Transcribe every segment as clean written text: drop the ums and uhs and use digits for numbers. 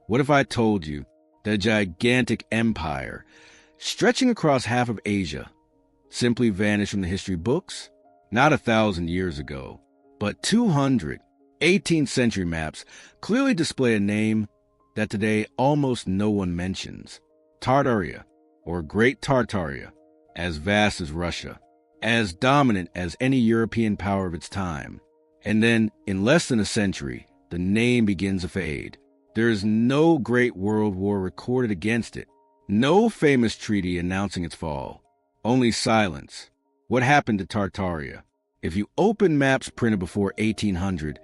What if I told you that a gigantic empire, stretching across half of Asia, simply vanished from the history books? Not 1,000 years ago, but 200 18th century maps clearly display a name that today almost no one mentions. Tartaria, or Great Tartaria, as vast as Russia, as dominant as any European power of its time. And then, in less than a century, the name begins to fade. There is no great world war recorded against it, no famous treaty announcing its fall, only silence. What happened to Tartaria? If you open maps printed before 1800,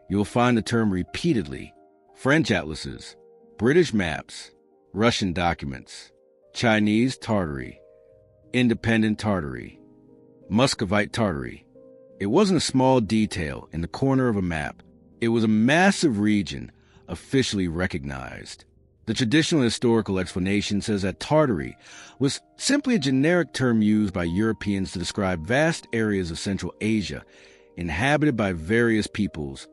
you'll find the term repeatedly. French atlases, British maps, Russian documents, Chinese Tartary, independent Tartary, Muscovite Tartary. It wasn't a small detail in the corner of a map. It was a massive region officially recognized. The traditional historical explanation says that Tartary was simply a generic term used by Europeans to describe vast areas of Central Asia inhabited by various peoples,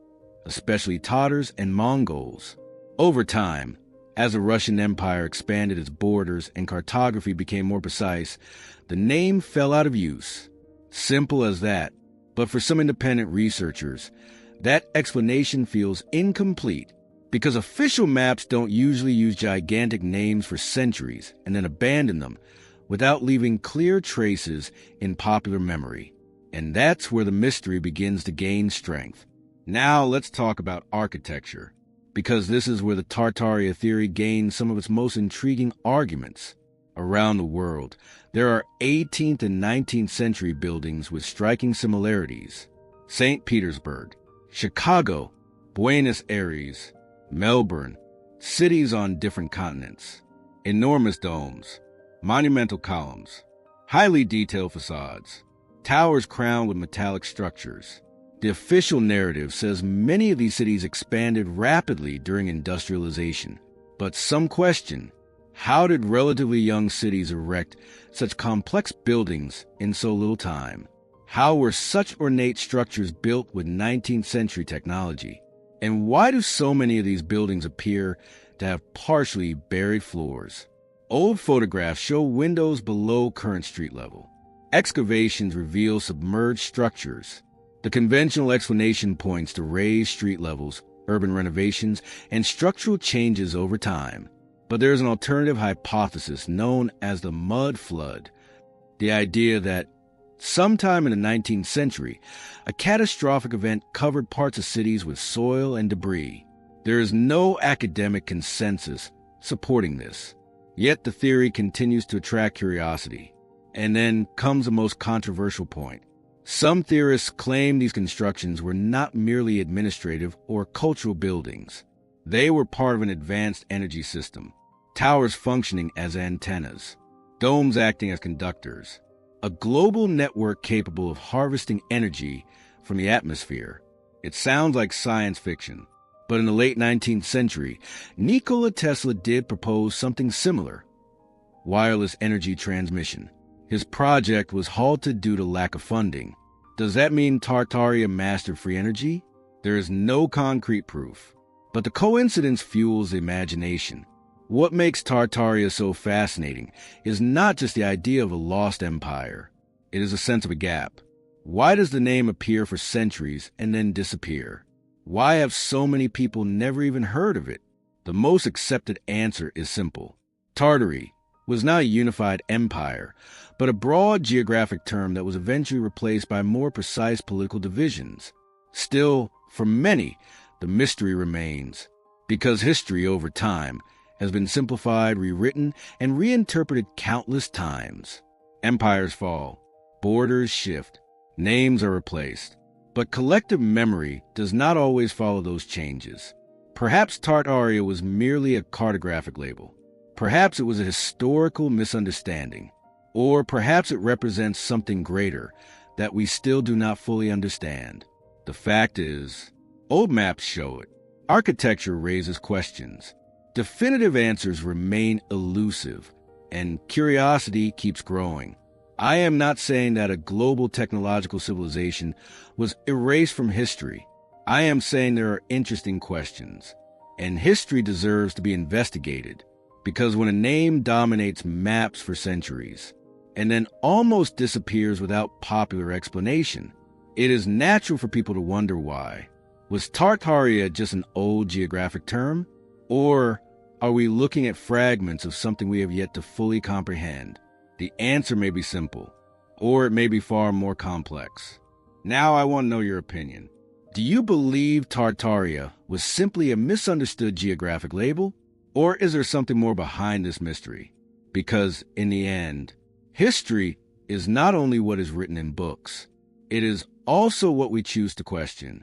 especially Tatars and Mongols. Over time, as the Russian Empire expanded its borders and cartography became more precise, the name fell out of use. Simple as that. But for some independent researchers, that explanation feels incomplete because official maps don't usually use gigantic names for centuries and then abandon them without leaving clear traces in popular memory. And that's where the mystery begins to gain strength. Now let's talk about architecture, because this is where the Tartaria theory gains some of its most intriguing arguments. Around the world, there are 18th and 19th century buildings with striking similarities. St. Petersburg, Chicago, Buenos Aires, Melbourne, cities on different continents. Enormous domes, monumental columns, highly detailed facades, towers crowned with metallic structures. The official narrative says many of these cities expanded rapidly during industrialization. But some question, how did relatively young cities erect such complex buildings in so little time? How were such ornate structures built with 19th century technology? And why do so many of these buildings appear to have partially buried floors? Old photographs show windows below current street level. Excavations reveal submerged structures. The conventional explanation points to raised street levels, urban renovations, and structural changes over time. But there is an alternative hypothesis known as the mud flood. The idea that sometime in the 19th century, a catastrophic event covered parts of cities with soil and debris. There is no academic consensus supporting this. Yet the theory continues to attract curiosity. And then comes the most controversial point. Some theorists claim these constructions were not merely administrative or cultural buildings. They were part of an advanced energy system, towers functioning as antennas, domes acting as conductors, a global network capable of harvesting energy from the atmosphere. It sounds like science fiction, but in the late 19th century, Nikola Tesla did propose something similar: wireless energy transmission. His project was halted due to lack of funding. Does that mean Tartaria mastered free energy? There is no concrete proof, but the coincidence fuels the imagination. What makes Tartaria so fascinating is not just the idea of a lost empire. It is a sense of a gap. Why does the name appear for centuries and then disappear? Why have so many people never even heard of it? The most accepted answer is simple. Tartary was not a unified empire, but a broad geographic term that was eventually replaced by more precise political divisions. Still, for many, the mystery remains, because history over time has been simplified, rewritten, and reinterpreted countless times. Empires fall, borders shift, names are replaced, but collective memory does not always follow those changes. Perhaps Tartaria was merely a cartographic label. Perhaps it was a historical misunderstanding, or perhaps it represents something greater that we still do not fully understand. The fact is, old maps show it. Architecture raises questions. Definitive answers remain elusive, and curiosity keeps growing. I am not saying that a global technological civilization was erased from history. I am saying there are interesting questions. And history deserves to be investigated, because when a name dominates maps for centuries and then almost disappears without popular explanation, it is natural for people to wonder why. Was Tartaria just an old geographic term? Or are we looking at fragments of something we have yet to fully comprehend? The answer may be simple, or it may be far more complex. Now I want to know your opinion. Do you believe Tartaria was simply a misunderstood geographic label? Or is there something more behind this mystery? Because in the end, history is not only what is written in books, it is also what we choose to question.